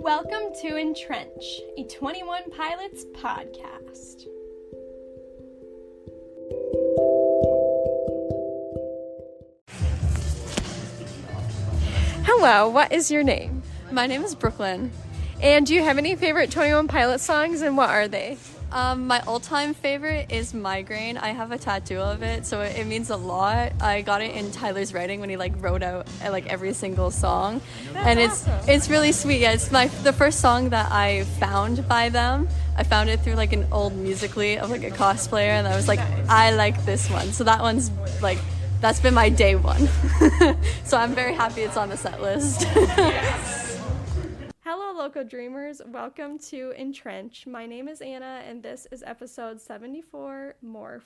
Welcome to EnTrench, a 21 Pilots podcast. Hello, what is your name? My name is Brooklyn. And do you have any favorite 21 Pilots songs, and what are they? My all-time favorite is Migraine. I have a tattoo of it, so it means a lot. I got it in Tyler's writing when he wrote out every single song. That's awesome. It's really sweet. Yeah, it's the first song that I found by them. I found it through an old Musical.ly of a cosplayer, and I was like, Nice. I like this one. So that one's that's been my day one. So I'm very happy it's on the set list. Hello, local dreamers. Welcome to EnTrench. My name is Annah, and this is episode 74, Morph.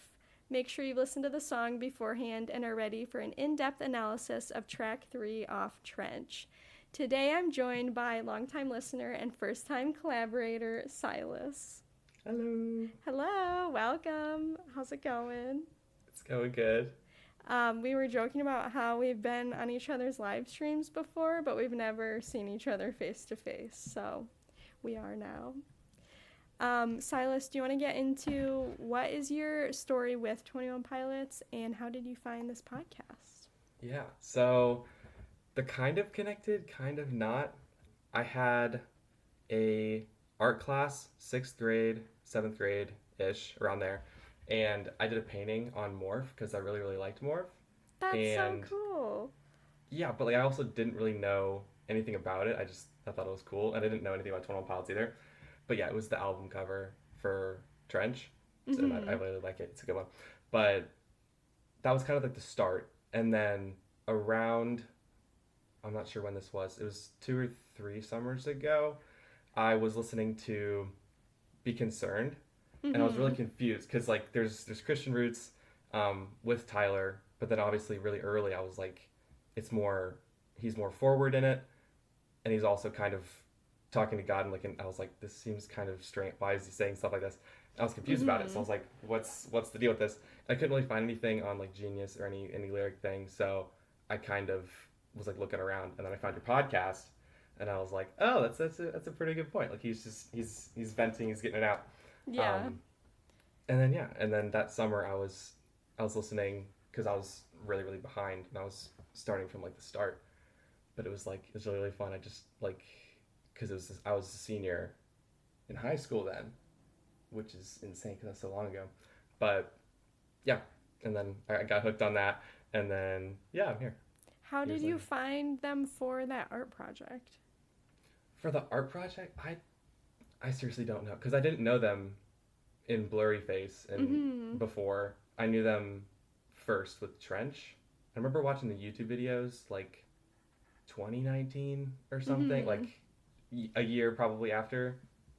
Make sure you listen to the song beforehand and are ready for an in-depth analysis of track 3 off Trench. Today, I'm joined by longtime listener and first-time collaborator, Silas. Hello. Hello, welcome. How's it going? It's going good. We were joking about how we've been on each other's live streams before, but we've never seen each other face to face, so we are now. Silas, do you want to get into what is your story with 21 Pilots, and how did you find this podcast? Yeah, so the kind of connected, kind of not. I had a art class, 6th grade, 7th grade-ish, around there. And I did a painting on Morph because I really, really liked Morph. That's And so cool. yeah, but I also didn't really know anything about it. I thought it was cool, and I didn't know anything about 21 Pilots either. But yeah, it was the album cover for Trench, so I really like it. It's a good one. But that was kind of the start. And then around, I'm not sure when this was, it was 2 or 3 summers ago, I was listening to Be Concerned. And I was really confused because there's Christian roots with Tyler, but then obviously really early I was like, he's more forward in it, and he's also kind of talking to God, and I was like, this seems kind of strange. Why is he saying stuff like this? I was confused about it, so I was like, what's the deal with this? I couldn't really find anything on Genius or any lyric thing, so I kind of was looking around, and then I found your podcast, and I was like, oh, that's a pretty good point. He's venting, he's getting it out. Yeah. And then that summer I was listening because I was really, really behind, and I was starting from the start, but it was really, really fun. I just because I was a senior in high school then, which is insane because that's so long ago, but yeah, and then I got hooked on that, and then yeah, I'm here. How did you find them for that art project? For the art project, I seriously don't know, because I didn't know them in Blurry Face and before. I knew them first with Trench. I remember watching the YouTube videos 2019 or something, a year probably after,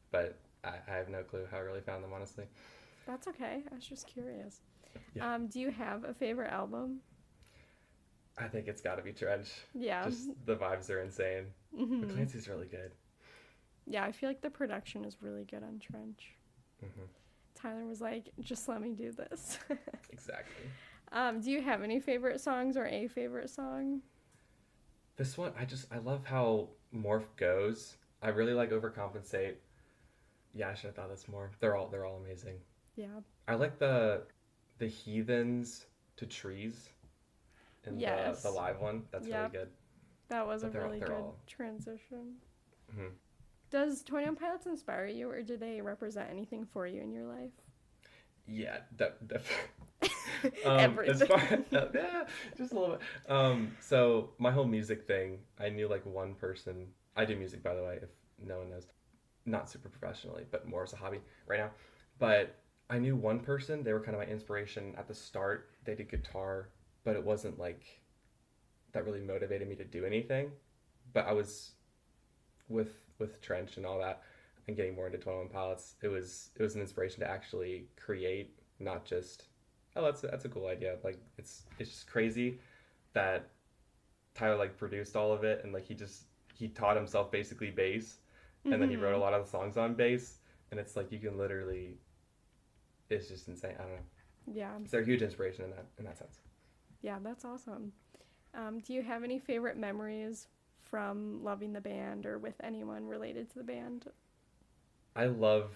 but I have no clue how I really found them, honestly. That's okay. I was just curious. Yeah. Do you have a favorite album? I think it's got to be Trench. Yeah. Just the vibes are insane. But Clancy's really good. Yeah, I feel like the production is really good on Trench. Tyler was like, just let me do this. Exactly. Do you have any favorite songs or a favorite song? This one, I love how Morph goes. I really like Overcompensate. Yeah, I should have thought this more. They're all amazing. Yeah. I like the Heathens to Trees in the live one. That's really good. That was But a really good transition. Does 21 Pilots inspire you, or do they represent anything for you in your life? Yeah, definitely. Everything. Yeah, just a little bit. So my whole music thing, I knew one person. I do music, by the way, if no one knows. Not super professionally, but more as a hobby right now. But I knew one person. They were kind of my inspiration at the start. They did guitar, but it wasn't that really motivated me to do anything. But I was with Trench and all that, and getting more into 21 Pilots, it was an inspiration to actually create, not just, oh, that's a cool idea. It's just crazy that Tyler produced all of it, and he taught himself basically bass, and then he wrote a lot of the songs on bass, and it's you can literally, it's just insane. I don't know. Yeah. So they're a huge inspiration in that sense. Yeah, that's awesome. Do you have any favorite memories from loving the band or with anyone related to the band? I love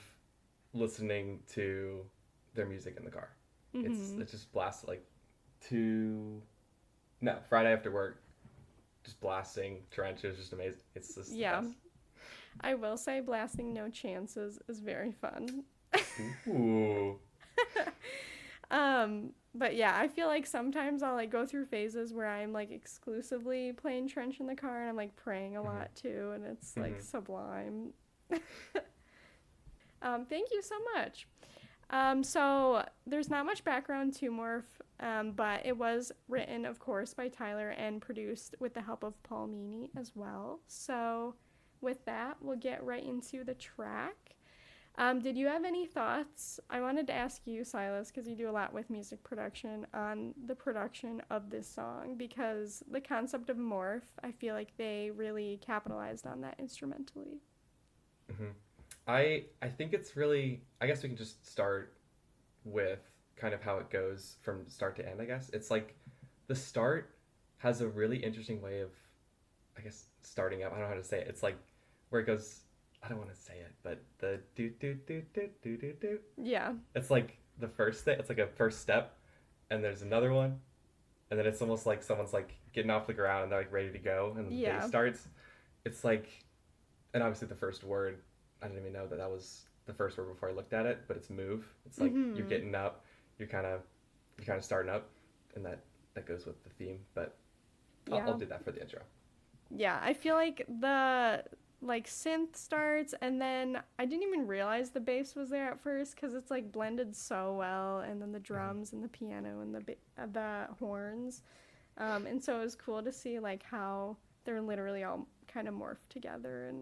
listening to their music in the car. It's just blast like Friday after work, just blasting Trench is just amazing. It's just the best. I will say blasting No Chances is very fun. Ooh. But yeah, I feel like sometimes I'll like go through phases where I'm like exclusively playing Trench in the car and I'm like praying a lot too, and it's like sublime. Thank you so much. So there's not much background to Morph, but it was written, of course, by Tyler and produced with the help of Paul Meany as well. So with that, we'll get right into the track. Did you have any thoughts? I wanted to ask you, Silas, because you do a lot with music production, on the production of this song, because the concept of Morph, I feel like they really capitalized on that instrumentally. I think it's really, I guess we can just start with kind of how it goes from start to end, I guess. It's like the start has a really interesting way of, I guess, starting up. I don't know how to say it. It's like where it goes, I don't want to say it, but the do do do do do do do. Yeah. It's like the first thing. It's like a first step, and there's another one, and then it's almost like someone's like getting off the ground and they're like ready to go, and the bass starts. It's like, and obviously the first word, I didn't even know that was the first word before I looked at it, but it's move. It's like you're getting up, you're kind of starting up, and that goes with the theme. But I'll do that for the intro. Yeah, I feel like the like synth starts, and then I didn't even realize the bass was there at first because it's like blended so well, and then the drums and the piano and the horns, and so it was cool to see like how they're literally all kind of morphed together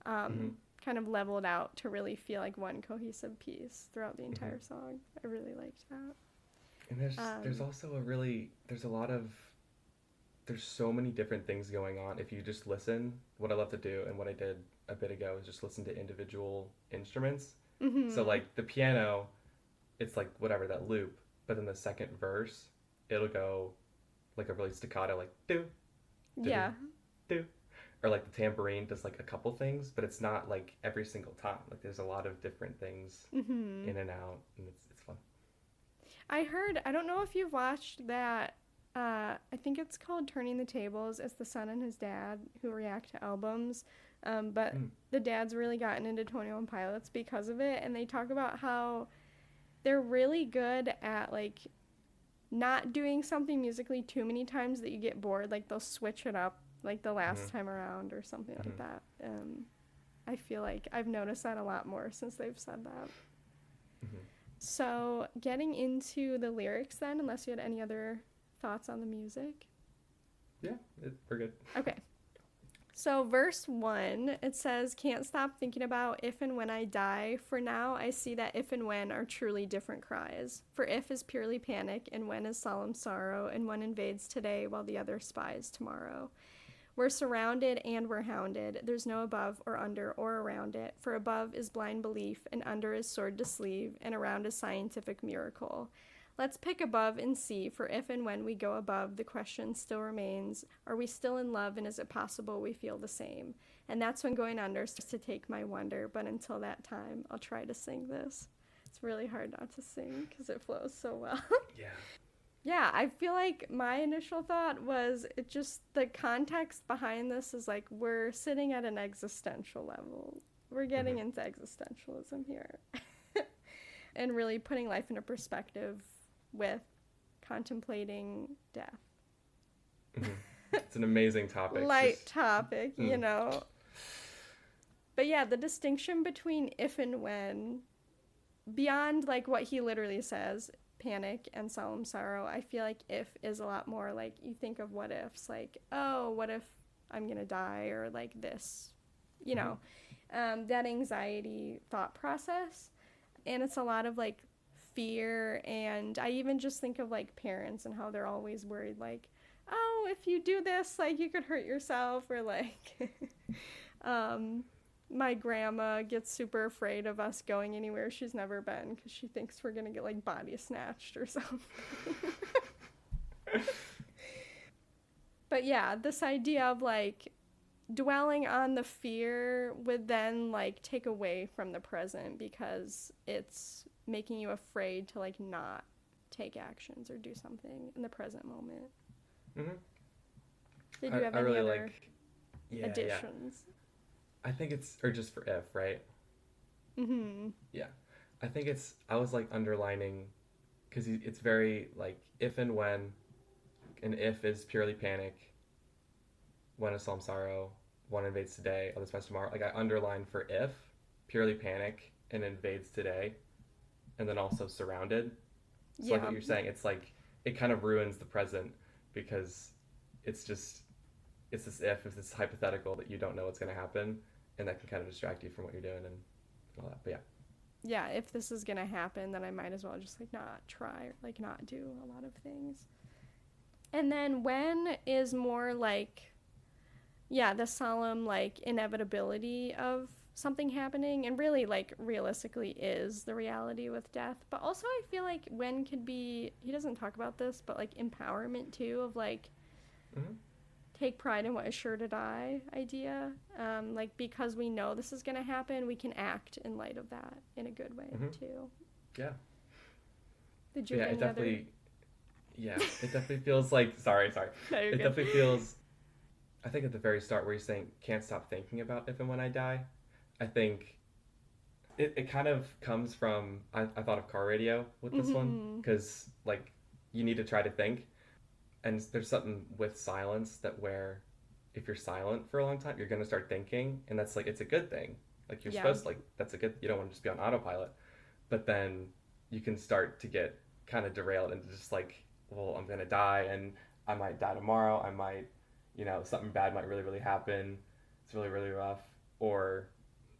and kind of leveled out to really feel like one cohesive piece throughout the entire song. I really liked that. And there's also there's so many different things going on. If you just listen, what I love to do and what I did a bit ago is just listen to individual instruments. So like the piano, it's like whatever, that loop, but then the second verse, it'll go like a really staccato, like do, do. Or like the tambourine does like a couple things, but it's not like every single time. Like there's a lot of different things in and out, and it's fun. I don't know if you've watched that, I think it's called Turning the Tables. It's the son and his dad who react to albums, but the dad's really gotten into 21 Pilots because of it, and they talk about how they're really good at like not doing something musically too many times that you get bored. Like they'll switch it up like the last time around or something like that. I feel like I've noticed that a lot more since they've said that. So getting into the lyrics then, unless you had any other thoughts on the music? Yeah, we're good. Okay. So verse 1, it says, "Can't stop thinking about if and when I die. For now, I see that if and when are truly different cries. For if is purely panic, and when is solemn sorrow, and one invades today while the other spies tomorrow. We're surrounded and we're hounded. There's no above or under or around it. For above is blind belief, and under is sword to sleeve, and around is scientific miracle. Let's pick above and see, for if and when we go above, the question still remains, are we still in love, and is it possible we feel the same? And that's when going under starts to take my wonder, but until that time, I'll try to sing this." It's really hard not to sing because it flows so well. Yeah, I feel like my initial thought was it just, the context behind this is like we're sitting at an existential level. We're getting into existentialism here. And really putting life into perspective with contemplating death. It's an amazing topic. Light topic, you know. But yeah, the distinction between if and when, beyond like what he literally says, panic and solemn sorrow, I feel like if is a lot more like you think of what ifs, like, oh, what if I'm gonna die, or like this, you know, that anxiety thought process. And it's a lot of like fear, and I even just think of like parents and how they're always worried, like, oh, if you do this, like you could hurt yourself, or like my grandma gets super afraid of us going anywhere she's never been because she thinks we're gonna get like body snatched or something. But yeah, this idea of like dwelling on the fear would then like take away from the present because it's making you afraid to like not take actions or do something in the present moment. Mm-hmm. Did you have any really other Yeah. additions? I think it's, or just for if, right? Mm-hmm. Yeah. I was like underlining, because it's very like if and when, and if is purely panic, when is solemn sorrow, one invades today, other spends tomorrow. Like I underline for if, purely panic, and invades today, and then also surrounded. So like what you're saying, it's like, it kind of ruins the present because it's this if, it's this hypothetical that you don't know what's going to happen, and that can kind of distract you from what you're doing and all that. But yeah, if this is gonna happen, then I might as well just like not try or like not do a lot of things. And then when is more like, yeah, the solemn like inevitability of something happening, and really like realistically is the reality with death. But also I feel like when could be, he doesn't talk about this, but like empowerment too, of like take pride in what is sure to die idea. Like because we know this is gonna happen, we can act in light of that in a good way too. Yeah. Did you have any other? Yeah, it definitely feels like, sorry. No, you're it good. definitely feels, I think at the very start where you're saying, can't stop thinking about if and when I die, I think it kind of comes from, I thought of car radio with this one, because like you need to try to think, and there's something with silence that where if you're silent for a long time, you're going to start thinking, and that's like, it's a good thing. Like you're supposed to, like, that's a good, you don't want to just be on autopilot, but then you can start to get kind of derailed into just like, well, I'm going to die and I might die tomorrow. I might, something bad might really, really happen. It's really, really rough. Or,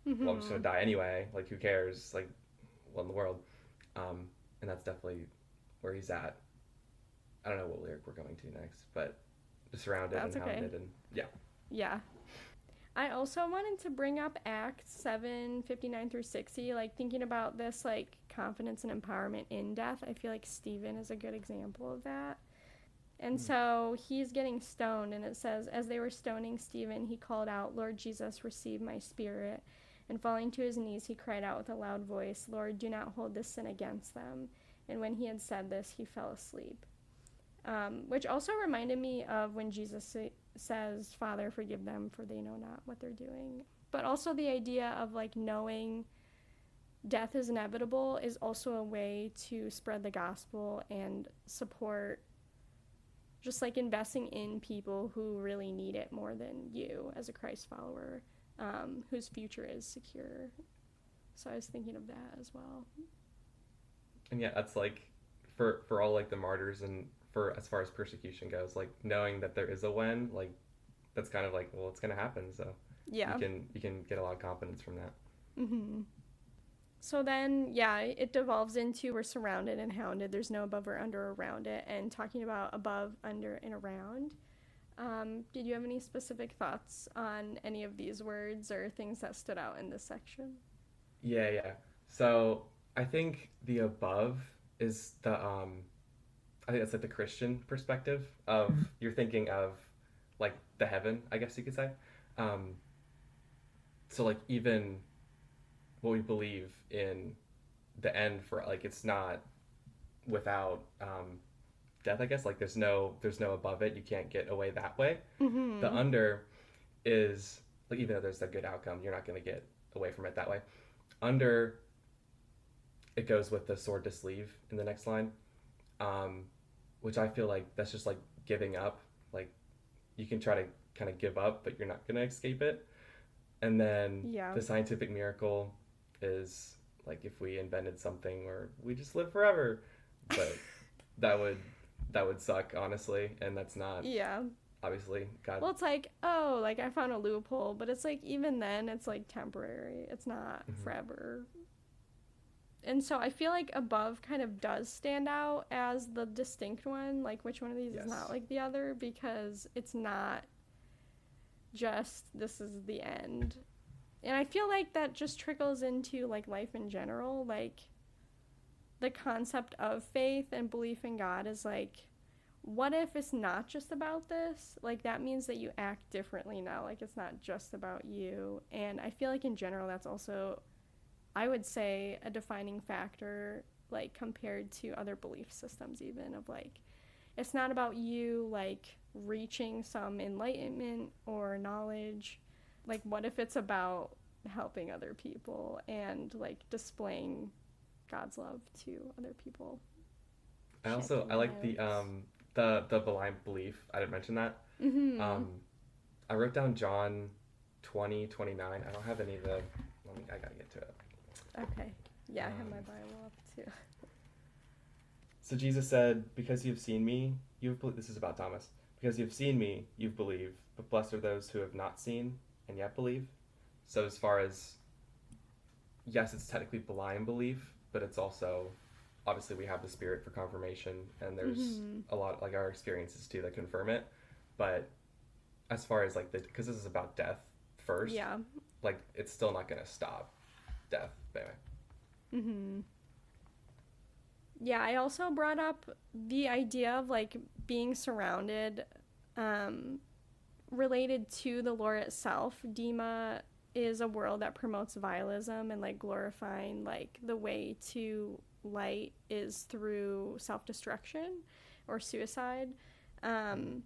well, I'm just going to die anyway. Like, who cares? Like, what in the world? And that's definitely where he's at. I don't know what lyric we're going to next, but just surrounded and hounded and yeah. Yeah. I also wanted to bring up Acts 7:59 through 60, like thinking about this like confidence and empowerment in death. I feel like Stephen is a good example of that. And so he's getting stoned, and it says, as they were stoning Stephen, he called out, Lord Jesus, receive my spirit. And falling to his knees, he cried out with a loud voice, Lord, do not hold this sin against them. And when he had said this, he fell asleep. Which also reminded me of when Jesus says, Father, forgive them, for they know not what they're doing. But also the idea of like knowing death is inevitable is also a way to spread the gospel and support, just like investing in people who really need it more than you as a Christ follower, whose future is secure. So I was thinking of that as well. And yeah, that's like for all like the martyrs, and for as far as persecution goes, like knowing that there is a when, like that's kind of like, well, it's gonna happen, so yeah, you can get a lot of confidence from that. So then, yeah, it devolves into we're surrounded and hounded. There's no above or under around it. And talking about above, under, and around, did you have any specific thoughts on any of these words or things that stood out in this section? Yeah. So I think the above is the I think that's like the Christian perspective of you're thinking of like the heaven, I guess you could say. So like even what we believe in the end for, like, it's not without death, I guess. Like there's no above it. You can't get away that way. The under is like, even though there's a good outcome, you're not going to get away from it that way. Under, it goes with the sword to sleeve in the next line, which I feel like that's just like giving up. Like you can try to kind of give up, but you're not going to escape it. And then the scientific miracle is like if we invented something where we just live forever, but that would suck, honestly, and that's not obviously God. Well, it's like, oh, like I found a loophole, but it's like even then it's like temporary, it's not forever. And so I feel like above kind of does stand out as the distinct one, like which one of these is not like the other, because it's not just this is the end. And I feel like that just trickles into like life in general. Like the concept of faith and belief in God is like what if it's not just about this? Like, that means that you act differently now. Like, it's not just about you. And I feel like in general, that's also, I would say, a defining factor, like, compared to other belief systems, even, of like, it's not about you, like, reaching some enlightenment or knowledge. Like, what if it's about helping other people and, like, displaying God's love to other people? I like the blind belief. I didn't mention that. Mm-hmm. I wrote down John 20:29. I don't have any of the. I gotta get to it. Okay. Yeah, I have my Bible up too. So Jesus said, "Because you've seen me, This is about Thomas. Because you've seen me, you've believed. But blessed are those who have not seen and yet believe." So as far as, yes, it's technically blind belief, but it's also, obviously we have the Spirit for confirmation, and there's a lot, like our experiences too, that confirm it. But as far as like because this is about death first, Yeah. like it's still not gonna stop death. But anyway. Mm-hmm. Yeah, I also brought up the idea of like being surrounded, related to the lore itself. Dema is a world that promotes vialism and like glorifying like the way to light is through self-destruction or suicide. And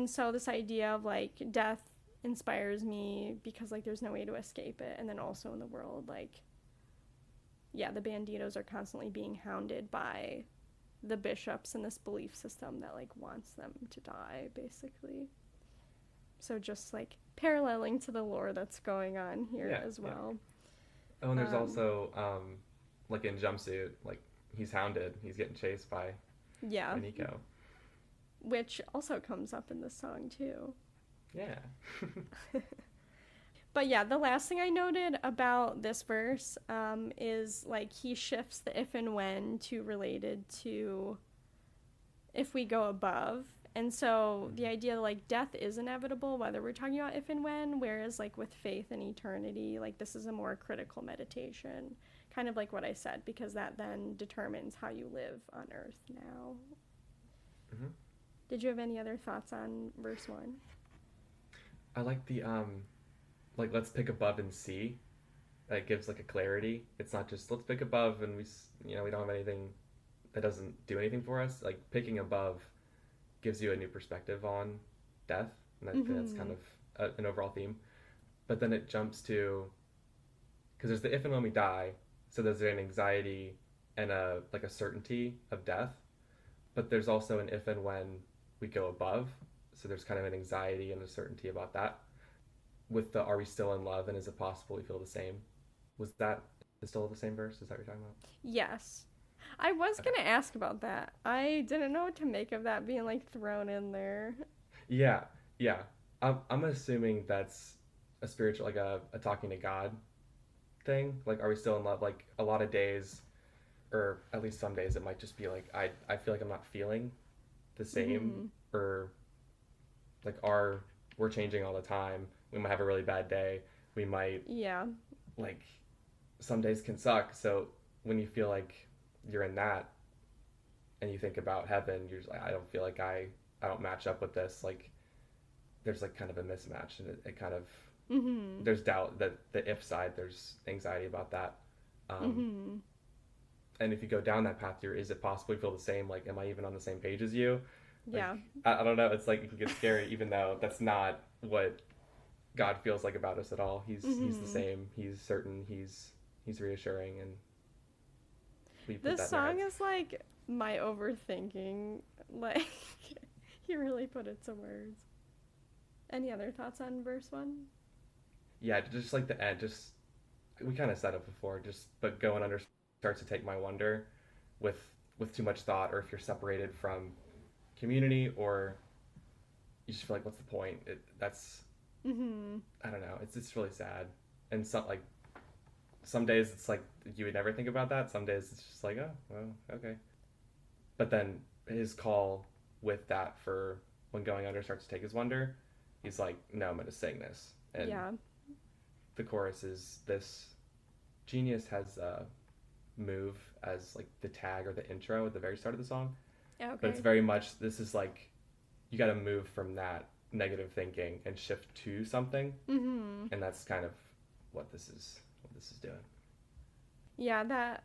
so this idea of like death inspires me because like there's no way to escape it. And then also in the world, like, yeah, the banditos are constantly being hounded by the bishops in this belief system that like wants them to die, basically. So just like paralleling to the lore that's going on here as well. Yeah. Oh, and there's also like in Jumpsuit, like he's hounded, he's getting chased by Nico, which also comes up in the song too. Yeah. But yeah, the last thing I noted about this verse is like he shifts the if and when to related to if we go above. And so the idea like death is inevitable, whether we're talking about if and when, whereas like with faith and eternity, like this is a more critical meditation, kind of like what I said, because that then determines how you live on earth now. Mm-hmm. Did you have any other thoughts on verse 1? I like the like let's pick above and see. That gives like a clarity. It's not just let's pick above and we don't have anything that doesn't do anything for us. Like picking above gives you a new perspective on death, and I think that's kind of an overall theme. But then it jumps to, because there's the if and when we die, so there's an anxiety and a certainty of death, but there's also an if and when we go above, so there's kind of an anxiety and a certainty about that. With the are we still in love and is it possible we feel the same? Was that still the same verse? Is that what you're talking about? Yes. I was going to ask about that. I didn't know what to make of that being like thrown in there. Yeah. I'm assuming that's a spiritual, like a talking to God thing. Like, are we still in love? Like, a lot of days, or at least some days, it might just be like, I feel like I'm not feeling the same, or like, we're changing all the time. We might have a really bad day. We might, like, some days can suck. So when you feel like you're in that and you think about heaven, you're just like, I don't feel like I don't match up with this. Like, there's like kind of a mismatch, and it kind of, there's doubt that the if side, there's anxiety about that. And if you go down that path, is it possible you feel the same? Like, am I even on the same page as you? Like, I don't know. It's like, it can get scary, even though that's not what God feels like about us at all. He's the same. He's certain. He's reassuring, and this song is like my overthinking. Like, he really put it to words. Any other thoughts on verse 1? Yeah, just like the end. Just, we kind of said it before. But going under starts to take my wonder, with too much thought, or if you're separated from community, or you just feel like, what's the point? That's I don't know. It's really sad, and some days it's like you would never think about that. Some days it's just like, oh, well, okay. But then his call with that for when going under starts to take his wonder, he's like, no, I'm going to sing this. And the chorus is this. Genius has a move as like the tag or the intro at the very start of the song. Okay. But it's very much, this is like, you got to move from that negative thinking and shift to something. Mm-hmm. And that's kind of what this is doing. Yeah, that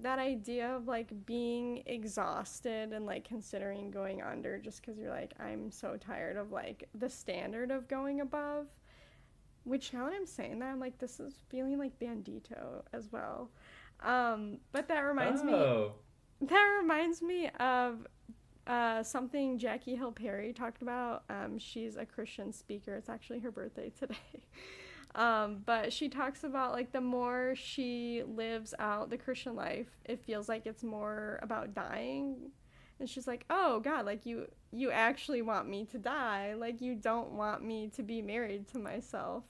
idea of like being exhausted and like considering going under just because you're like, I'm so tired of like the standard of going above. Which now that I'm saying that, I'm like, this is feeling like Bandito as well. But that reminds me of something Jackie Hill Perry talked about. She's a Christian speaker. It's actually her birthday today. But she talks about like the more she lives out the Christian life, it feels like it's more about dying. And she's like, oh God, like you actually want me to die. Like you don't want me to be married to myself.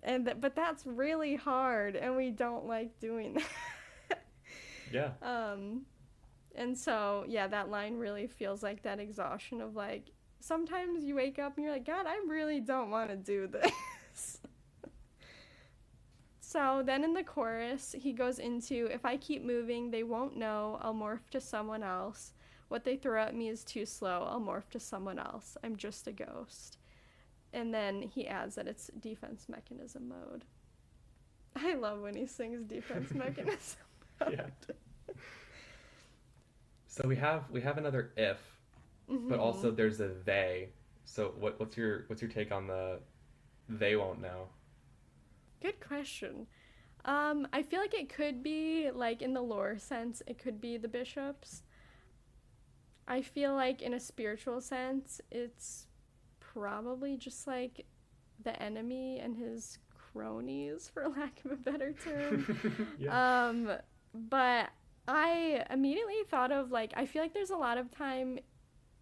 But that's really hard, and we don't like doing that. Yeah. And so, yeah, that line really feels like that exhaustion of like, sometimes you wake up and you're like, God, I really don't want to do this. So then in the chorus, he goes into, if I keep moving, they won't know. I'll morph to someone else. What they throw at me is too slow. I'll morph to someone else. I'm just a ghost. And then he adds that it's defense mechanism mode. I love when he sings defense mechanism mode. Yeah. So we have another if, but also there's a they. So what's your take on the they won't know? Good question. I feel like it could be, like, in the lore sense, it could be the bishops. I feel like in a spiritual sense, it's probably just, like, the enemy and his cronies, for lack of a better term. Yeah. But I immediately thought of, like, I feel like there's a lot of time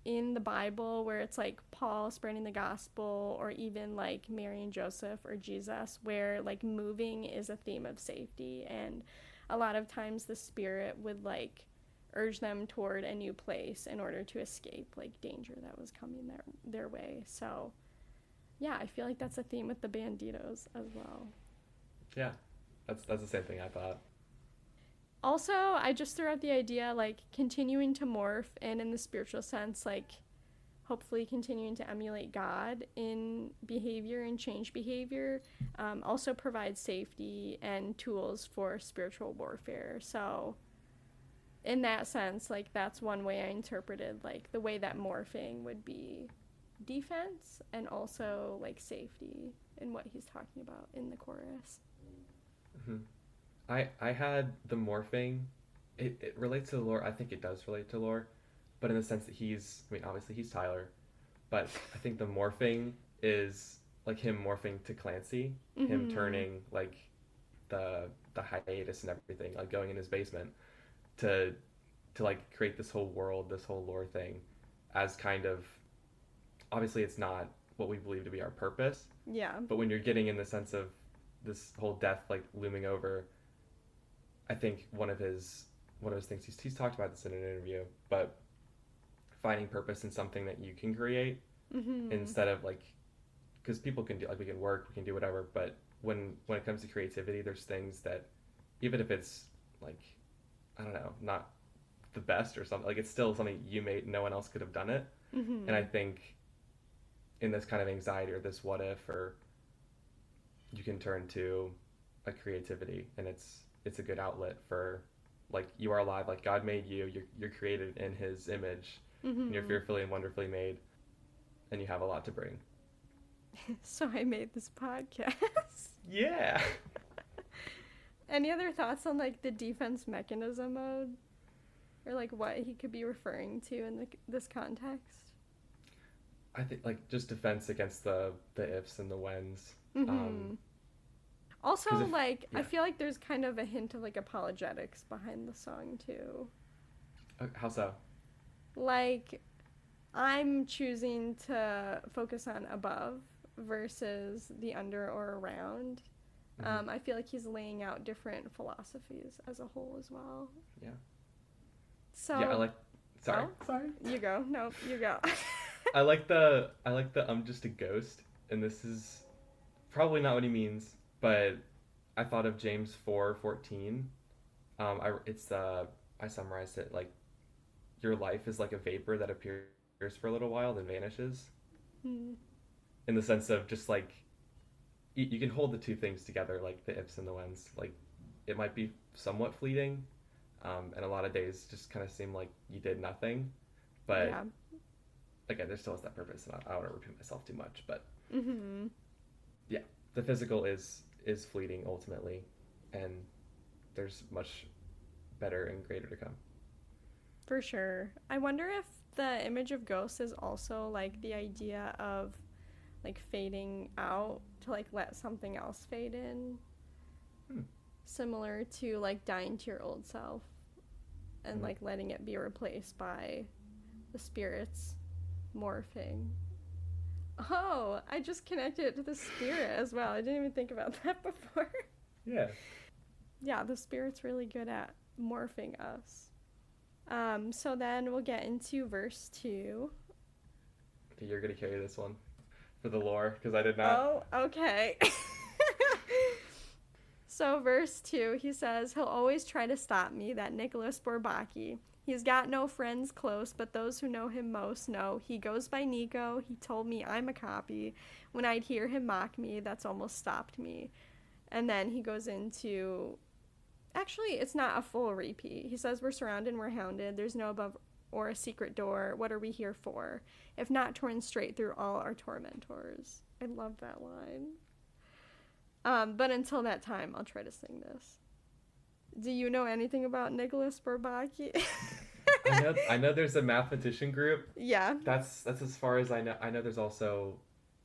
in the Bible where it's like Paul spreading the gospel, or even like Mary and Joseph or Jesus, where like moving is a theme of safety, and a lot of times the Spirit would like urge them toward a new place in order to escape like danger that was coming their way. So yeah, I feel like that's a theme with the Banditos as well. Yeah, that's the same thing I thought. Also, I just threw out the idea, like, continuing to morph, and in the spiritual sense, like, hopefully continuing to emulate God in behavior and change behavior, also provides safety and tools for spiritual warfare. So, in that sense, like, that's one way I interpreted, like, the way that morphing would be defense and also, like, safety in what he's talking about in the chorus. Mm-hmm. I had the morphing, it relates to the lore. I think it does relate to lore, but in the sense that obviously he's Tyler, but I think the morphing is like him morphing to Clancy, him turning like the hiatus and everything, like going in his basement to like create this whole world, this whole lore thing, as kind of, obviously it's not what we believe to be our purpose. Yeah. But when you're getting in the sense of this whole death like looming over, I think one of his things, he's talked about this in an interview, but finding purpose in something that you can create instead of like, because people can do, like, we can work, we can do whatever, but when it comes to creativity, there's things that even if it's like, I don't know, not the best or something, like it's still something you made, no one else could have done it. And I think in this kind of anxiety or this what if, or you can turn to a creativity, and it's a good outlet for, like, you are alive, like God made you, you're created in his image, and you're fearfully and wonderfully made, and you have a lot to bring. So I made this podcast. Yeah. Any other thoughts on like the defense mechanism mode, or like what he could be referring to in this context? I think like just defense against the ifs and the whens. Also, I feel like there's kind of a hint of, like, apologetics behind the song, too. How so? Like, I'm choosing to focus on above versus the under or around. I feel like he's laying out different philosophies as a whole as well. Yeah. So... Yeah, I like... Sorry. Oh, Sorry. You go. No, you go. I like the I'm just a ghost, and this is probably not what he means, but I thought of James 4:14. I summarized it like, your life is like a vapor that appears for a little while then vanishes. Hmm. In the sense of just like you can hold the two things together, like the ifs and the whens. Like it might be somewhat fleeting, and a lot of days just kind of seem like you did nothing, but Yeah. again, there still has that purpose, and I don't want to repeat myself too much, but Mm-hmm. yeah, the physical is fleeting ultimately, and there's much better and greater to come. For sure. I wonder if the image of ghosts is also like the idea of like fading out to like let something else fade in. Similar to like dying to your old self and like letting it be replaced by the spirits morphing. Oh, I just connected it to the spirit as well. I didn't even think about that before. Yeah. Yeah, the spirit's really good at morphing us. So then we'll get into verse 2. Okay, you're gonna carry this one for the lore, because I did not. Oh, okay. So verse 2, he says, he'll always try to stop me, that Nicholas Bourbaki. He's got no friends close, but those who know him most know. He goes by Nico. He told me I'm a copy. When I'd hear him mock me, that's almost stopped me. And then he goes into... Actually, it's not a full repeat. He says, we're surrounded and we're hounded. There's no above or a secret door. What are we here for? If not torn straight through all our tormentors. I love that line. But until that time, I'll try to sing this. Do you know anything about Nicholas Bourbaki? I know there's a mathematician group. Yeah. That's as far as I know. I know there's also,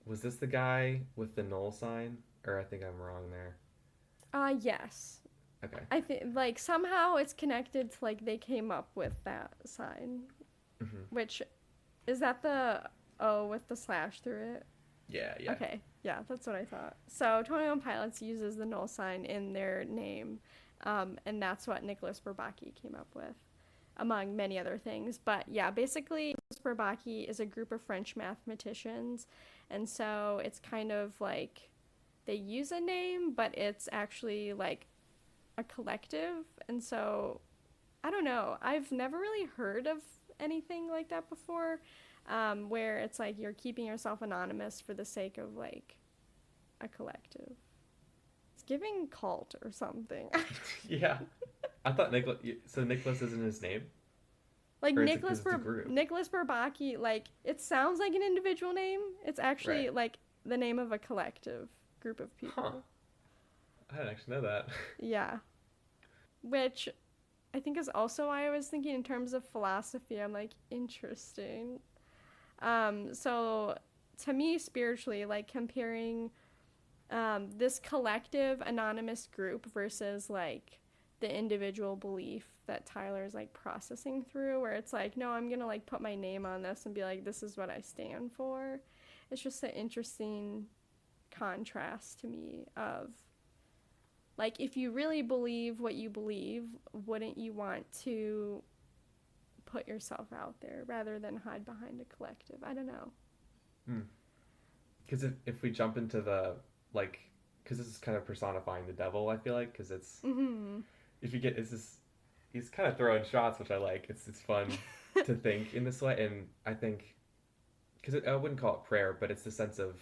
was this the guy with the null sign? Or I think I'm wrong there. Yes. Okay. I think, like, somehow it's connected to, like, they came up with that sign. Mm-hmm. Which, is that the O with the slash through it? Yeah. Okay. Yeah, that's what I thought. So, 21 Pilots uses the null sign in their name. And that's what Nicholas Bourbaki came up with, among many other things. But yeah, basically, Nicholas Bourbaki is a group of French mathematicians. And so it's kind of like they use a name, but it's actually like a collective. And so I don't know. I've never really heard of anything like that before, where it's like you're keeping yourself anonymous for the sake of like a collective. It's giving cult or something. Yeah. I thought Nicholas isn't his name? Like Or Nicholas it's a group? Nicholas Bourbaki, like it sounds like an individual name. It's actually Right. like the name of a collective group of people. Huh. I didn't actually know that. Yeah. Which I think is also why I was thinking in terms of philosophy. I'm like, interesting. So to me, spiritually, like comparing this collective anonymous group versus like the individual belief that Tyler's like processing through, where it's like, no, I'm gonna like put my name on this and be like, this is what I stand for. It's just an interesting contrast to me of like, if you really believe what you believe, wouldn't you want to put yourself out there rather than hide behind a collective? I don't know. Because if we jump into the, like, because this is kind of personifying the devil, I feel like, because it's, if you get, he's kind of throwing shots, which I like. It's fun to think in this way, and I think, because I wouldn't call it prayer, but it's the sense of,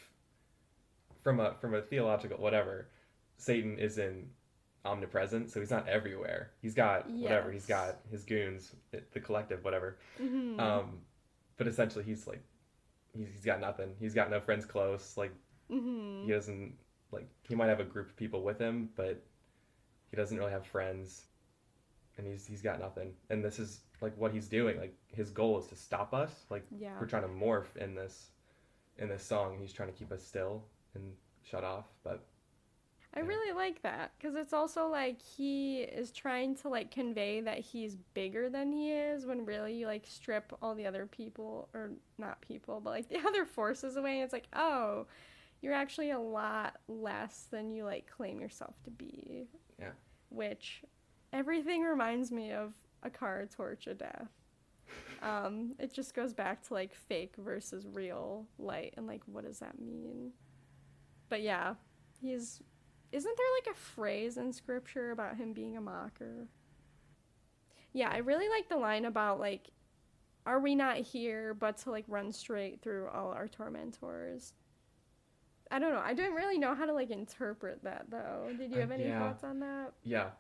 from a theological, whatever, Satan isn't omnipresent, so he's not everywhere. He's got whatever, he's got his goons, the collective, whatever. But essentially he's like, he's got nothing. He's got no friends close. Like, he doesn't, like, he might have a group of people with him, but he doesn't really have friends, and he's got nothing. And this is like what he's doing. Like, his goal is to stop us. Like, we're trying to morph in this song. He's trying to keep us still and shut off, but I really like that, because it's also like he is trying to like convey that he's bigger than he is, when really you like strip all the other people, or not people, but like the other forces away, and it's like, oh, you're actually a lot less than you like claim yourself to be. Yeah. Which everything reminds me of a car torch of death. It just goes back to like fake versus real light, and like, what does that mean? But yeah, isn't there like a phrase in scripture about him being a mocker? Yeah, I really like the line about like are we not here but to like run straight through all our tormentors? I don't know. I didn't really know how to like interpret that though. Did you have any thoughts on that? Yeah.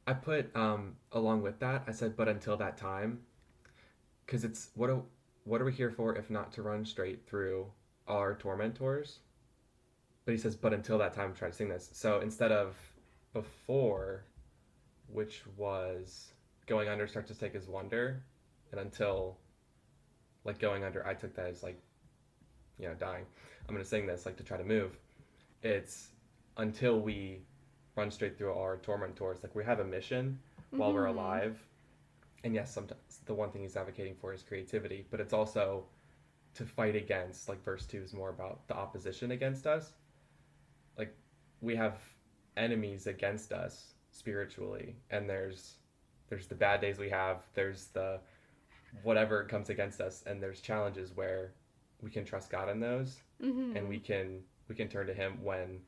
I put along with that, I said, but until that time, because it's what are we here for if not to run straight through our tormentors? But he says, but until that time, try to sing this. So instead of before, which was going under starts to take his wonder, and until like going under, I took that as like, dying. I'm gonna sing this like to try to move. It's until we run straight through our tormentors. Like we have a mission while we're alive. And yes, sometimes the one thing he's advocating for is creativity, but it's also to fight against, like verse 2 is more about the opposition against us. Like we have enemies against us spiritually, and there's the bad days we have, there's the whatever comes against us, and there's challenges where we can trust God in those, and we can turn to him when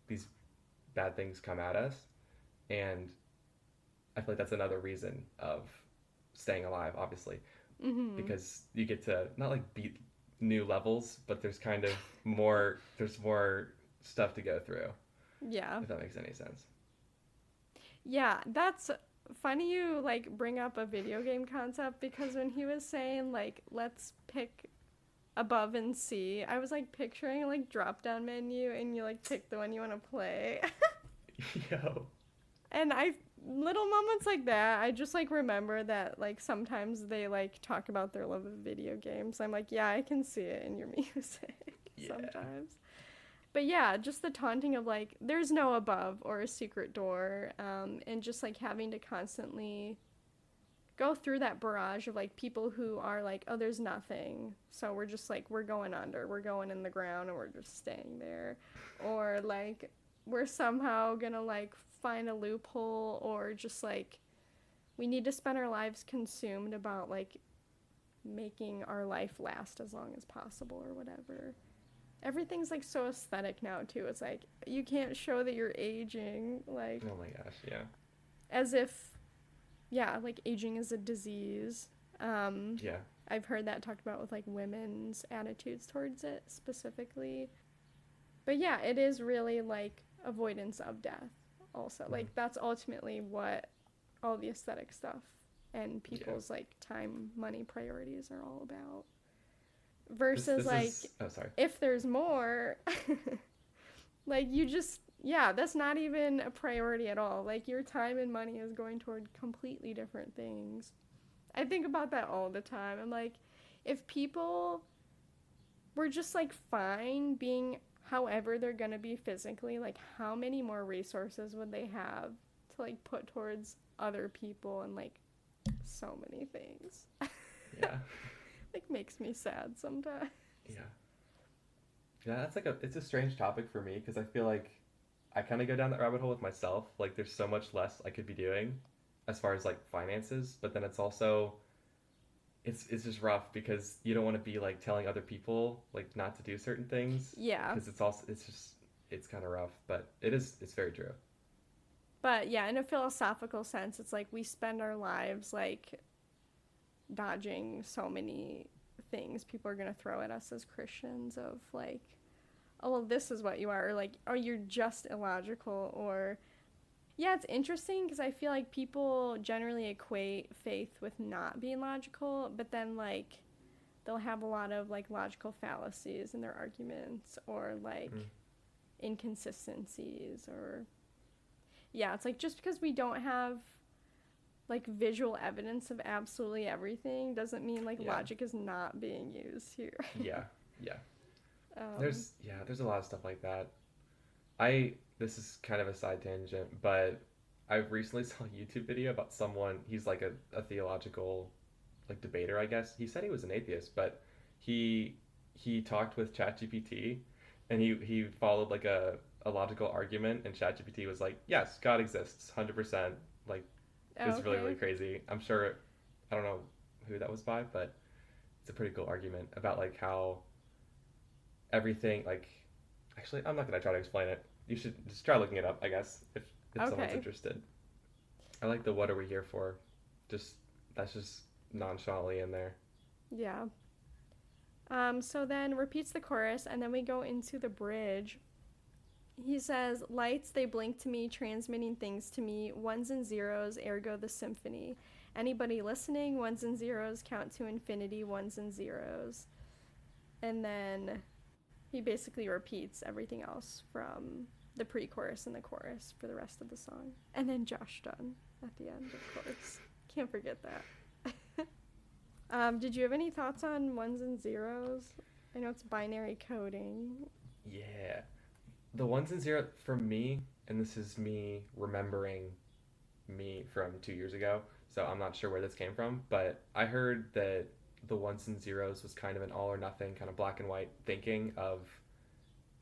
these bad things come at us. And I feel like that's another reason of staying alive, obviously, because you get to not like beat new levels, but there's kind of more stuff to go through. Yeah. If that makes any sense. Yeah, that's funny you like bring up a video game concept, because when he was saying like let's pick above and C, I was like picturing like drop down menu and you like pick the one you want to play. Yo. And little moments like that, I just like remember that like sometimes they like talk about their love of video games. I'm like, yeah, I can see it in your music sometimes. But yeah, just the taunting of like there's no above or a secret door, and just like having to constantly go through that barrage of like people who are like, oh, there's nothing, so we're just like, we're going under, we're going in the ground, and we're just staying there, or like we're somehow gonna like find a loophole, or just like we need to spend our lives consumed about like making our life last as long as possible or whatever. Everything's like so aesthetic now too. It's like you can't show that you're aging, like, oh my gosh, yeah, as if like aging is a disease. I've heard that talked about with like women's attitudes towards it specifically. But yeah, it is really like avoidance of death also. Like that's ultimately what all the aesthetic stuff and people's like time, money, priorities are all about. Versus if there's more, like you just, that's not even a priority at all. Like your time and money is going toward completely different things. I think about that all the time. I'm like, if people were just like fine being however they're gonna be physically, like how many more resources would they have to like put towards other people and like so many things. Yeah. Like makes me sad sometimes. Yeah, that's like it's a strange topic for me, because I feel like I kind of go down that rabbit hole with myself. Like there's so much less I could be doing as far as like finances, but then it's also it's just rough because you don't want to be like telling other people like not to do certain things. Yeah, because it's kind of rough, but it's very true. But yeah, in a philosophical sense, it's like we spend our lives like dodging so many things people are going to throw at us as Christians of like, oh, well, this is what you are, or like, oh, you're just illogical, or it's interesting because I feel like people generally equate faith with not being logical, but then like they'll have a lot of like logical fallacies in their arguments, or like inconsistencies, or it's like just because we don't have like visual evidence of absolutely everything doesn't mean like logic is not being used here. There's a lot of stuff like that. This is kind of a side tangent, but I recently saw a YouTube video about someone, he's like a theological like debater, I guess. He said he was an atheist, but he talked with ChatGPT, and he followed like a logical argument, and ChatGPT was like, yes, God exists 100%, like it's really, really crazy. I'm sure, I don't know who that was by, but it's a pretty cool argument about like how everything, like, actually, I'm not going to try to explain it. You should just try looking it up, I guess, if someone's interested. I like the what are we here for? That's just nonchalantly in there. Yeah. So then repeats the chorus, and then we go into the bridge. He says, lights, they blink to me, transmitting things to me, ones and zeros, ergo the symphony. Anybody listening, ones and zeros, count to infinity, ones and zeros. And then he basically repeats everything else from the pre-chorus and the chorus for the rest of the song. And then Josh Dunn at the end, of course. Can't forget that. Did you have any thoughts on ones and zeros? I know it's binary coding. Yeah. The ones and zeros for me, and this is me remembering me from 2 years ago, so I'm not sure where this came from, but I heard that the ones and zeros was kind of an all or nothing, kind of black and white thinking of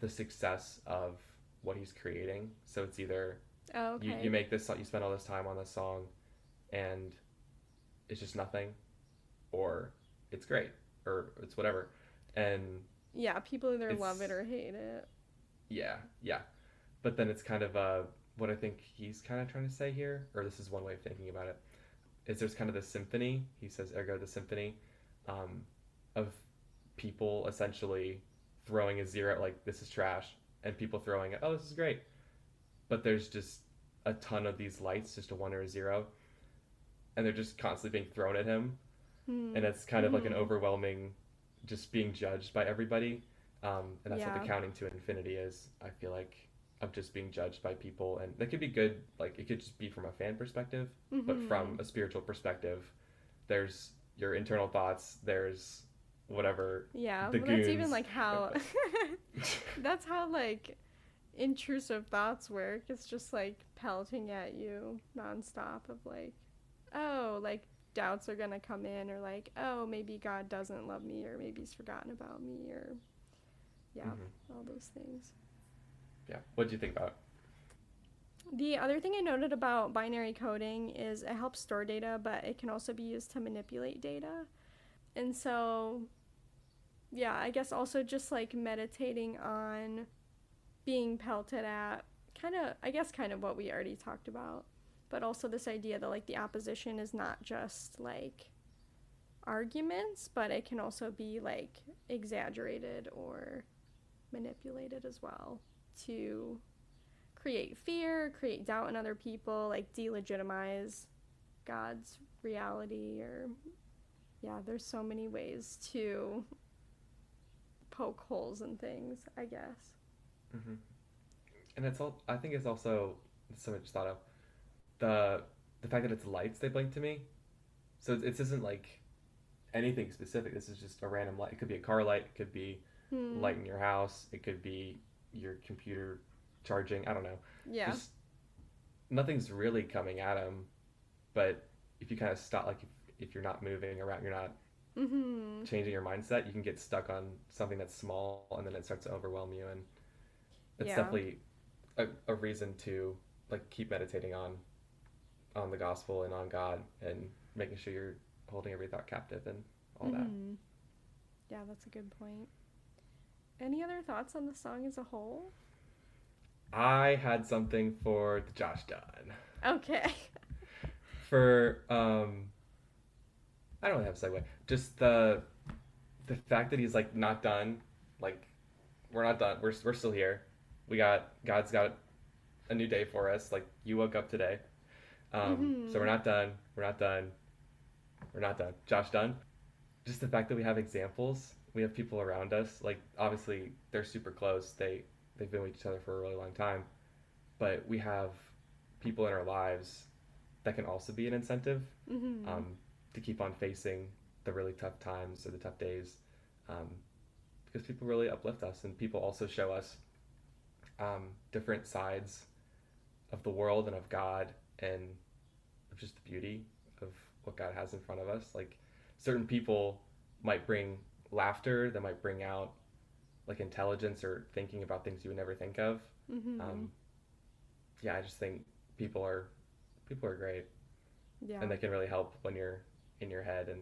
the success of what he's creating. So it's either you make this, you spend all this time on this song and it's just nothing, or it's great, or it's whatever. And yeah, people either love it or hate it. Yeah. But then it's kind of what I think he's kind of trying to say here, or this is one way of thinking about it, is there's kind of the symphony, he says, ergo the symphony, of people essentially throwing a zero, like, this is trash, and people throwing, oh, this is great. But there's just a ton of these lights, just a one or a zero, and they're just constantly being thrown at him. And it's kind of like an overwhelming, just being judged by everybody. And that's what the counting to infinity is, I feel like, of just being judged by people. And that could be good, like, it could just be from a fan perspective, but from a spiritual perspective, there's your internal thoughts, there's whatever. Yeah, the well, goons. that's even like how that's how like intrusive thoughts work. It's just like pelting at you nonstop of like, oh, like doubts are gonna come in, or like, oh, maybe God doesn't love me, or maybe he's forgotten about me, or all those things. Yeah. What do you think about it? The other thing I noted about binary coding is it helps store data, but it can also be used to manipulate data. And so, yeah, I guess also just like meditating on being pelted at, kind of what we already talked about, but also this idea that like the opposition is not just like arguments, but it can also be like exaggerated or manipulated as well to create fear, create doubt in other people, like delegitimize God's reality, or there's so many ways to poke holes in things, I guess. And it's all, I think it's also, something I just thought of, the fact that it's lights they blink to me. So it isn't like anything specific. This is just a random light. It could be a car light, it could be light in your house, it could be your computer charging, I don't know. Yeah. Just nothing's really coming at him, but if you kind of stop, like if you're not moving around, you're not changing your mindset, you can get stuck on something that's small, and then it starts to overwhelm you. And it's definitely a reason to like keep meditating on the gospel and on God, and making sure you're holding every thought captive and all that. Yeah, that's a good point. Any other thoughts on the song as a whole? I had something for the Josh Dunn. Okay. For I don't really have a segue. Just the fact that he's like not done. Like, we're not done. We're still here. God's got a new day for us. Like, you woke up today. So we're not done. We're not done. We're not done. Josh Dunn. Just the fact that we have examples. We have people around us. Like, obviously they're super close. They've been with each other for a really long time. But we have people in our lives that can also be an incentive to keep on facing the really tough times or the tough days, because people really uplift us, and people also show us different sides of the world and of God, and of just the beauty of what God has in front of us. Like, certain people might bring laughter, that might bring out like intelligence or thinking about things you would never think of. I just think people are great, and they can really help when you're in your head and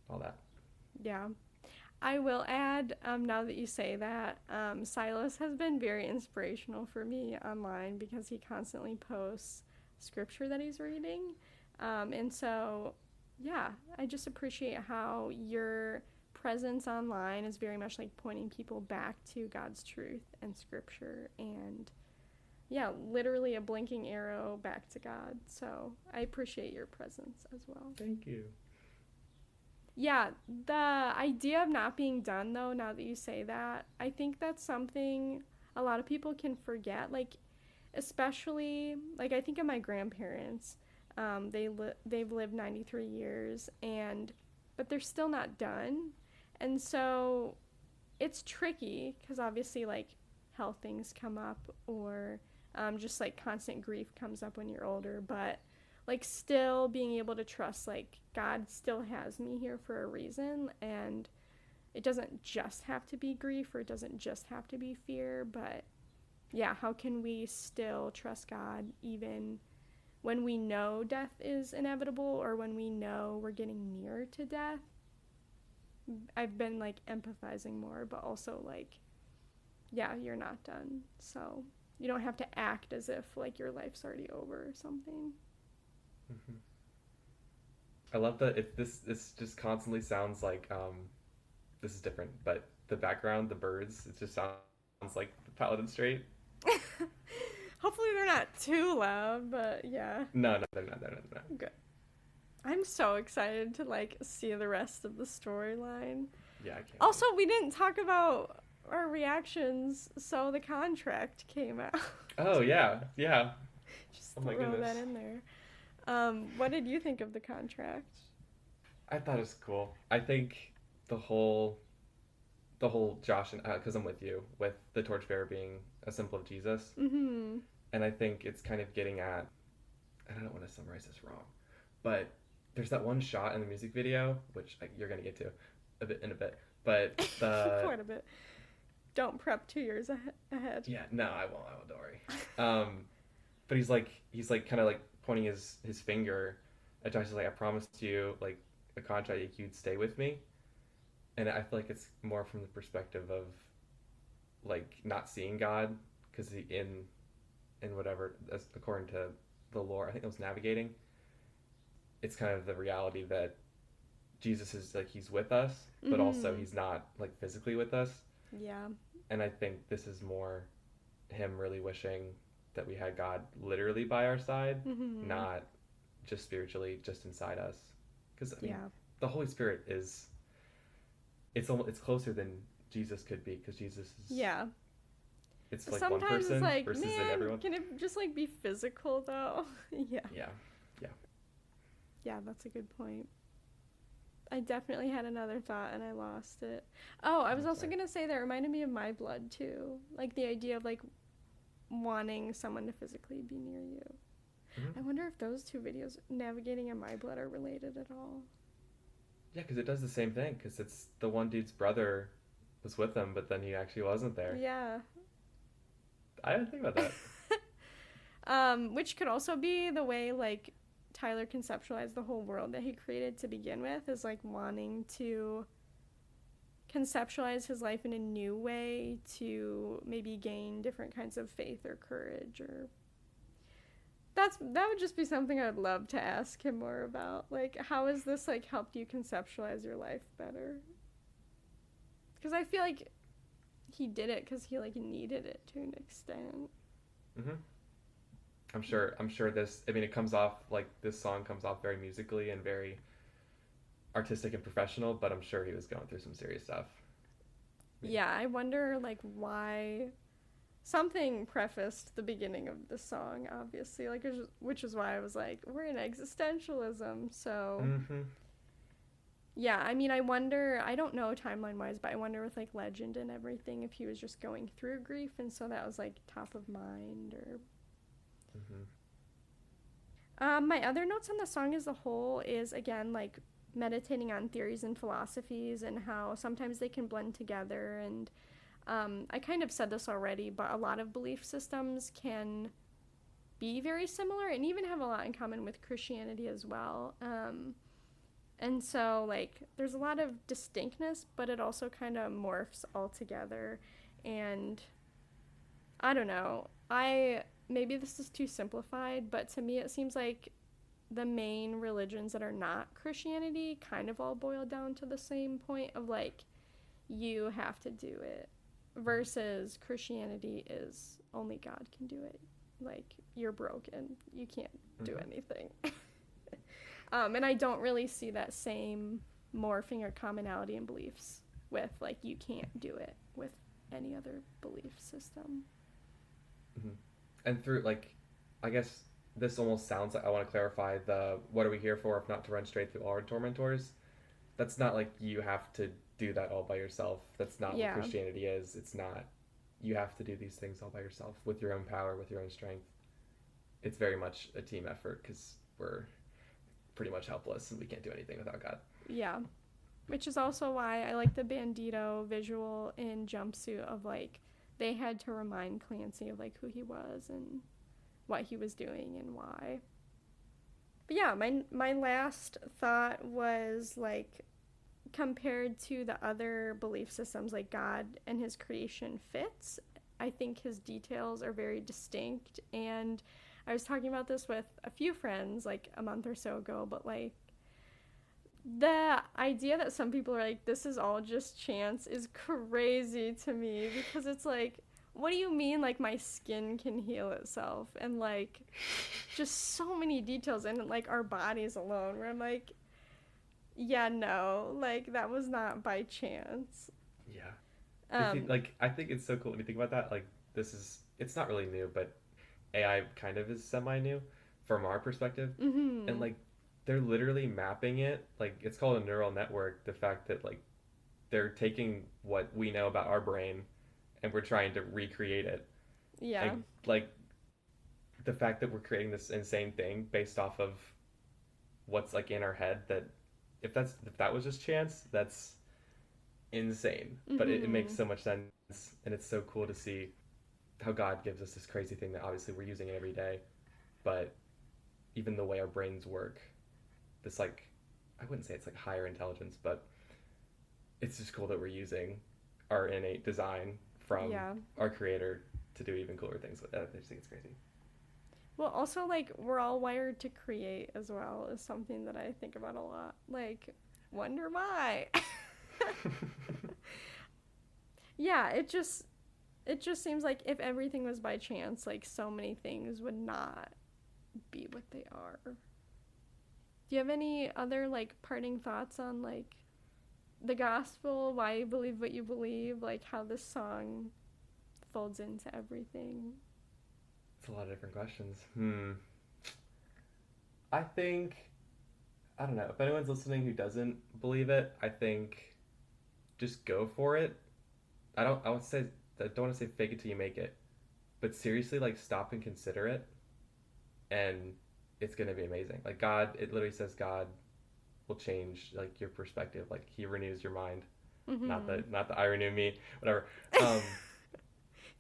all that. Yeah. I will add, now that you say that, Silas has been very inspirational for me online, because he constantly posts scripture that he's reading. And so yeah, I just appreciate how your presence online is very much like pointing people back to God's truth and scripture, and yeah, literally a blinking arrow back to God. So I appreciate your presence as well. Thank you. Yeah, the idea of not being done, though, now that you say that, I think that's something a lot of people can forget. Like, especially, like, I think of my grandparents. They've lived 93 years, but they're still not done. And so it's tricky because obviously, like, health things come up, or just like constant grief comes up when you're older. But like, still being able to trust, like, God still has me here for a reason, and it doesn't just have to be grief, or it doesn't just have to be fear. But yeah, how can we still trust God even when we know death is inevitable, or when we know we're getting near to death? I've been like empathizing more, but also like, yeah, you're not done, so you don't have to act as if like your life's already over or something. Mm-hmm. I love that this just constantly sounds like this is different, but the background, the birds, it just sounds like the Paladin Strait. Hopefully they're not too loud, but yeah. No, they're not. Good. I'm so excited to like see the rest of the storyline. Yeah, I can't. Also, we didn't talk about our reactions, so the contract came out. Oh yeah. Just Oh my throw goodness. that in there. What did you think of the contract? I thought it was cool. I think the whole Josh and because I'm with you with the torchbearer being a symbol of Jesus, Mm-hmm. and I think it's kind of getting at, and I don't want to summarize this wrong, but there's that one shot in the music video which you're gonna get to in a bit, but Quite a bit. Don't prep 2 years ahead. Yeah, no, I won't. Don't worry. But he's like kind of like pointing his finger at Josh. He's like, I promised you like a contract that you'd stay with me, and I feel like it's more from the perspective of like not seeing God, because in whatever, as according to the lore, I think it was navigating. It's kind of the reality that Jesus is like he's with us, but also he's not like physically with us. Yeah. And I think this is more him really wishing that we had God literally by our side, not just spiritually, just inside us. Because I mean, the Holy Spirit is, it's closer than Jesus could be, because Jesus is, it's like sometimes one person it's like, versus in man, everyone. can it just like be physical though? Yeah, that's a good point. I definitely had another thought and I lost it. Oh, I was also gonna say that reminded me of My Blood too. Like the idea of like wanting someone to physically be near you. I wonder if those two videos, Navigating and My Blood, are related at all. Yeah, because it does the same thing, because it's the one dude's brother was with him, but then he actually wasn't there. Yeah. I didn't think about that. Which could also be the way like Tyler conceptualized the whole world that he created to begin with, is like wanting to conceptualize his life in a new way to maybe gain different kinds of faith or courage, or that would just be something I'd love to ask him more about. Like, how has this like helped you conceptualize your life better? Because I feel like he did it because he like needed it to an extent. I'm sure this, I mean, it comes off like this song comes off very musically and very artistic and professional, but I'm sure he was going through some serious stuff. Yeah, I wonder like why something prefaced the beginning of the song, obviously, like, which is why I was like, we're in existentialism, so yeah, I mean, I wonder, I don't know timeline wise, but I wonder with like Legend and everything if he was just going through grief and so that was like top of mind, or my other notes on the song as a whole is, again, like meditating on theories and philosophies and how sometimes they can blend together. And I kind of said this already, but a lot of belief systems can be very similar and even have a lot in common with Christianity as well. And so, like, there's a lot of distinctness, but it also kind of morphs all together. And I don't know, maybe this is too simplified, but to me it seems like the main religions that are not Christianity kind of all boil down to the same point of like, you have to do it, versus Christianity is only God can do it. Like, you're broken, you can't do anything. And I don't really see that same morphing or commonality in beliefs with like, you can't do it with any other belief system. And through, like, I guess this almost sounds like I want to clarify the what are we here for if not to run straight through all our tormentors. That's not like you have to do that all by yourself. That's not what Christianity is. It's not you have to do these things all by yourself with your own power, with your own strength. It's very much a team effort because we're pretty much helpless and we can't do anything without God. Yeah. Which is also why I like the Bandito visual in Jumpsuit of like, they had to remind Clancy of like who he was and what he was doing and why. But yeah, my last thought was like, compared to the other belief systems, like God and his creation fits, I think his details are very distinct. And I was talking about this with a few friends like a month or so ago, but like, the idea that some people are like, this is all just chance is crazy to me, because it's like, what do you mean like my skin can heal itself? And like, just so many details in like our bodies alone where I'm like, yeah, no, like that was not by chance. Yeah. Like, I think it's so cool when you think about that. Like, it's not really new, but AI kind of is semi-new from our perspective. And like, they're literally mapping it. Like, it's called a neural network. The fact that like they're taking what we know about our brain and we're trying to recreate it. Yeah. And, like, the fact that we're creating this insane thing based off of what's like in our head, that if that was just chance, that's insane. But it makes so much sense, and it's so cool to see how God gives us this crazy thing that obviously we're using it every day, but even the way our brains work, this like, I wouldn't say it's like higher intelligence, but it's just cool that we're using our innate design from our creator to do even cooler things with that. I just think it's crazy. Well, also, like, we're all wired to create as well is something that I think about a lot. Like, wonder why. Yeah, it just seems like if everything was by chance, like, so many things would not be what they are. Do you have any other, like, parting thoughts on, like, the gospel, why you believe what you believe, like, how this song folds into everything? It's a lot of different questions. I think, I don't know, if anyone's listening who doesn't believe it, I think just go for it. I don't want to say fake it till you make it, but seriously, like, stop and consider it, and it's going to be amazing. Like, God, it literally says God will change, like, your perspective. Like, he renews your mind. Not that I renew me, whatever.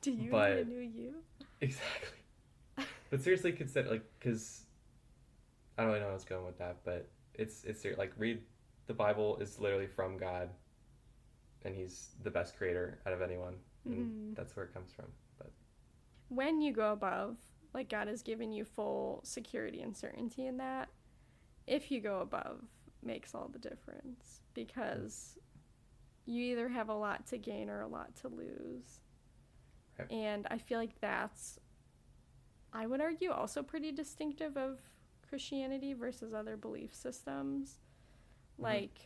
Do you renew you? Exactly. But seriously, consider, like, because I don't really know where I was going with that, but it's serious. Like, read the Bible is literally from God, and he's the best creator out of anyone, and that's where it comes from. But when you go above, like, God has given you full security and certainty in that. If you go above, makes all the difference, because you either have a lot to gain or a lot to lose. Right. And I feel like that's, I would argue, also pretty distinctive of Christianity versus other belief systems. Like,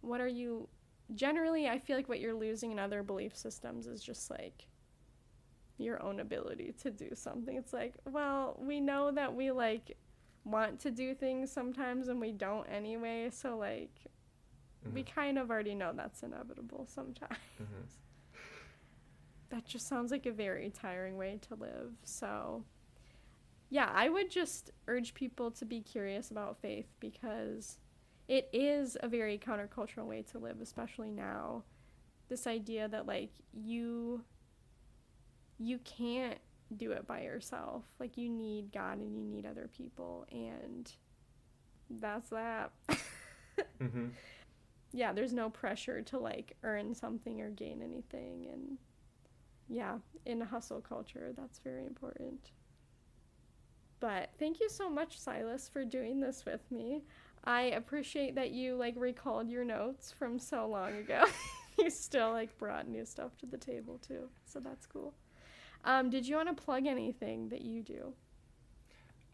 what are you, generally, I feel like what you're losing in other belief systems is just, like, your own ability to do something. It's like, well, we know that we, like, want to do things sometimes and we don't anyway, so, like, we kind of already know that's inevitable sometimes. That just sounds like a very tiring way to live. So, yeah, I would just urge people to be curious about faith, because it is a very countercultural way to live, especially now. This idea that, like, you can't do it by yourself. Like, you need God and you need other people, and that's that. Yeah, there's no pressure to, like, earn something or gain anything, and yeah, in a hustle culture, that's very important. But thank you so much, Silas, for doing this with me. I appreciate that you like recalled your notes from so long ago. You still like brought new stuff to the table too, so that's cool. Did you want to plug anything that you do?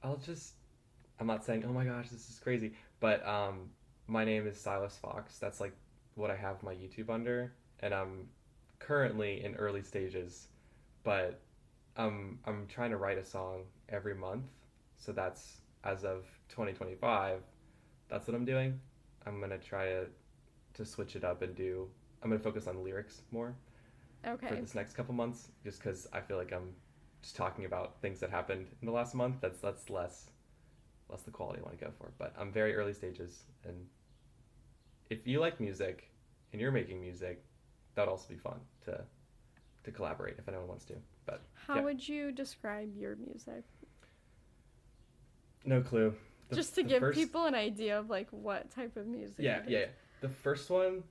I'm not saying, oh my gosh, this is crazy, but my name is Silas Fox. That's like what I have my YouTube under, and I'm currently in early stages, but I'm trying to write a song every month. So that's, as of 2025, that's what I'm doing. I'm gonna try to switch it up and I'm gonna focus on lyrics more for this next couple months, just because I feel like I'm just talking about things that happened in the last month. That's less the quality I want to go for. But I'm very early stages, and if you like music and you're making music, that'd also be fun to collaborate if anyone wants to. But how would you describe your music? No clue. Just to give people an idea of like what type of music. Yeah. The first one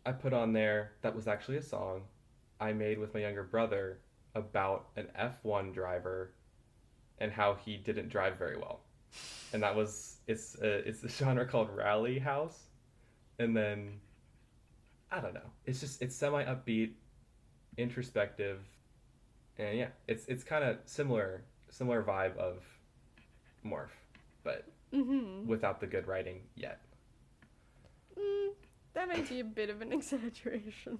I put on there, that was actually a song I made with my younger brother about an F1 driver and how he didn't drive very well. And it's a genre called Rally House. And then I don't know. It's semi upbeat, introspective, and yeah, it's kind of similar vibe of Morph, but without the good writing yet. That might be a bit of an exaggeration.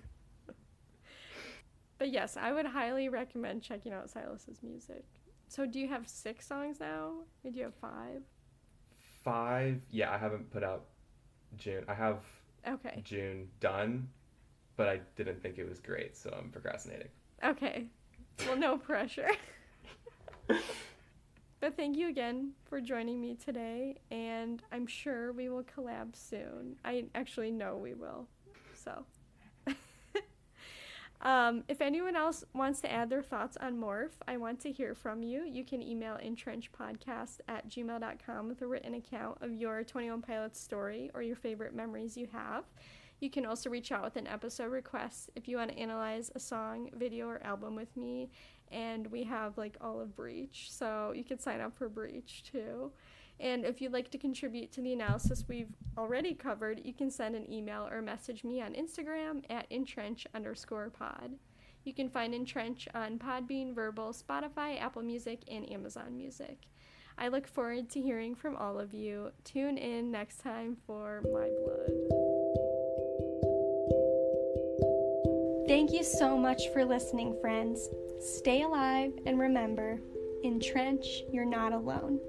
But yes, I would highly recommend checking out Silas's music. So do you have 6 songs now? Or do you have 5? 5? Yeah, I haven't put out June. I have June done, but I didn't think it was great, so I'm procrastinating. Okay. Well, no pressure. But thank you again for joining me today, and I'm sure we will collab soon. I actually know we will, so. If anyone else wants to add their thoughts on Morph, I want to hear from you. You can email EnTrenchPodcast@gmail.com with a written account of your 21 Pilots story or your favorite memories you have. You can also reach out with an episode request if you want to analyze a song, video, or album with me. And we have like all of Breach, so you can sign up for Breach too. And if you'd like to contribute to the analysis we've already covered, you can send an email or message me on Instagram at EnTrench_pod. You can find EnTrench on Podbean, Verbal, Spotify, Apple Music, and Amazon Music. I look forward to hearing from all of you. Tune in next time for My Blood. Thank you so much for listening, friends. Stay alive and remember, EnTrench, you're not alone.